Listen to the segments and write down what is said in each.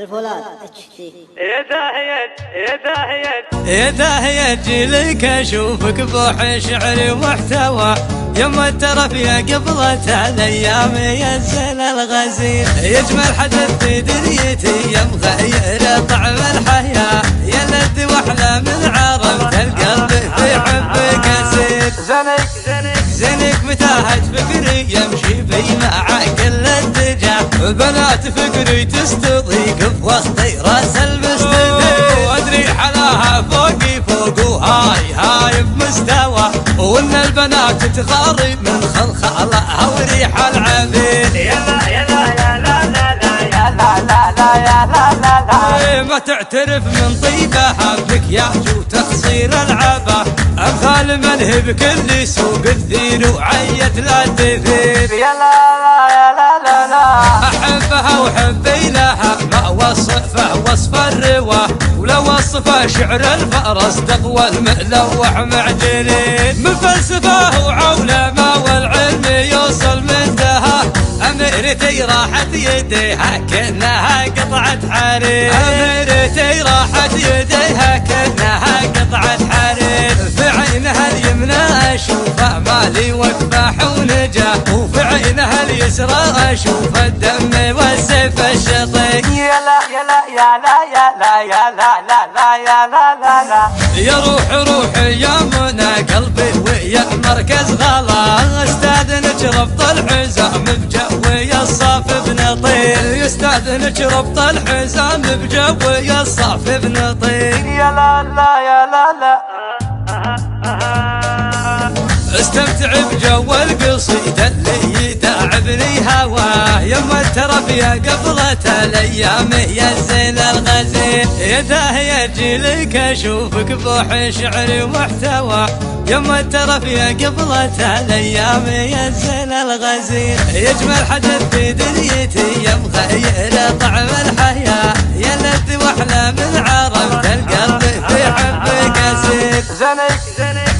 الفولاد HD. يا داهية جيلك اشوفك بوح شعري ومحتوى، يما الترف يا قبلة الايام ينزل الغزير، يجمل حدث في دنيتي يا مغير طعم الحياة، يا لذ واحلى من عرفت القلب في حبك اسير. زنك متاهة فكري يمشي بي مع كل اتجاه، بنات فكري تستضيق بوسطي راس المستدير، وادري حلاها فوقي فوق وهاي بمستوى، وان البنات تغاري من خلخالها وريح العبير. يلا يلا يا لا لا لا يا لا لا لا يا لا لا لا، ما تعترف من طيبها بك يا جو تخصير العبا، امثال منهي بكل سوق الدين وعيت لا تثير. يا لا لا يا لا لا لا، احبها وحبي لها ما وصفه وصف الرواه، ولو وصفه شعر الفرس تقوى الملوح معجنين، من فلسفه وعولمه والعلم يوصل من دها، اميرتي راحت يديها كأنها قطعة حرير، اميرتي راحت يديها كأنها قطعة حرير، في عينها اليمنى اشوفه مالي وكفاح ونجاه، وفي عينها اليسرى اشوف الدم والسيف الشطيق. يا لا يا لا يا لا يا لا يا لا لا لا يا لا لا لا، يا روحي يا منى قلبي ويا مركز غلا، استاذنك ربط الحزام بجوي الصاف بنطير، يستاذنك ربط الحزام بجوي الصاف بنطير. يا لا لا يا لا لا، استمتع بجو القصيدة اللي يتعبني هواه، يما الترف يا قبلة الايام ينزل الغزير، يا داهية جيلك اشوفك بوح شعري ومحتوى، يما الترف يا قبلة الايام ينزل الغزير، يجمل حدث في دنيتي يا مغير طعم الحياة، يا لذ واحلى من عرفت القلب في حبك اسير.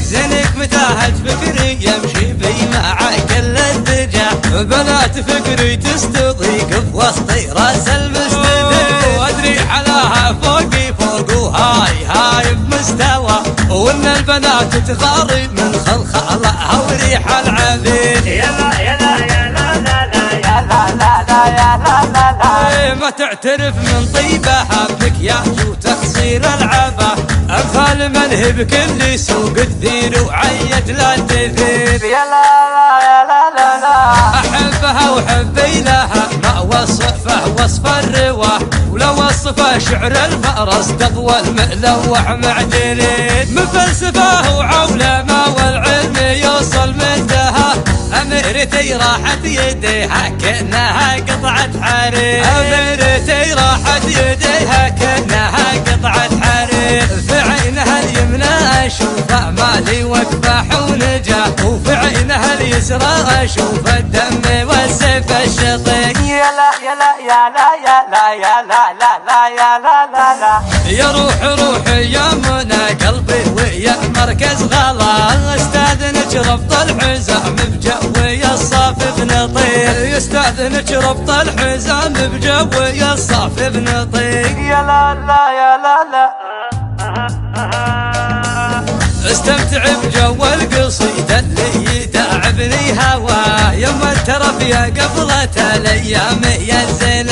زنك متاهة فكري يمشي بي مع كل اتجاه، بنات فكري تستضيق بوسطي راس المستدير، وادري حلاها فوقي فوق وهاي بمستوى، وان البنات تغاري من خلخالها وريح العبير. يلا يلا يا لا لا لا يا لا لا لا يا لا لا لا، ما تعترف من طيبها بك يا جو تخصير العبا، امثال منهي بكل سوق الدين وعيت لا تثير. يا لا لا يا لا لا لا، احبها وحبي لها ما وصفه وصف الرواه، ولو وصفه شعر الفرس تقوى الملوح معجنين، من فلسفه وعولمه والعلم يوصل من دها، اميرتي راحت يديها كأنها قطعة حرير، اميرتي راحت يديها كأنها قطعة حرير، في عينها اليمنى اشوفه مالي وكفاح ونجاه، وفي عينها اليسرى اشوف الدم والسيف الشطيق. يا لا يا لا يا لا يا لا يا لا لا لا يا لا لا لا، يا روحي يا منى قلبي ويا مركز غلا، استاذنك ربط الحزام بجوي الصاف بنطير، يستاذنك ربط الحزام بجوي الصاف بنطير. يا لا لا يا لا لا، استمتع بجو القصيدة اللي يتعبني هواه، يما الترف يا قبلة الايام ينزل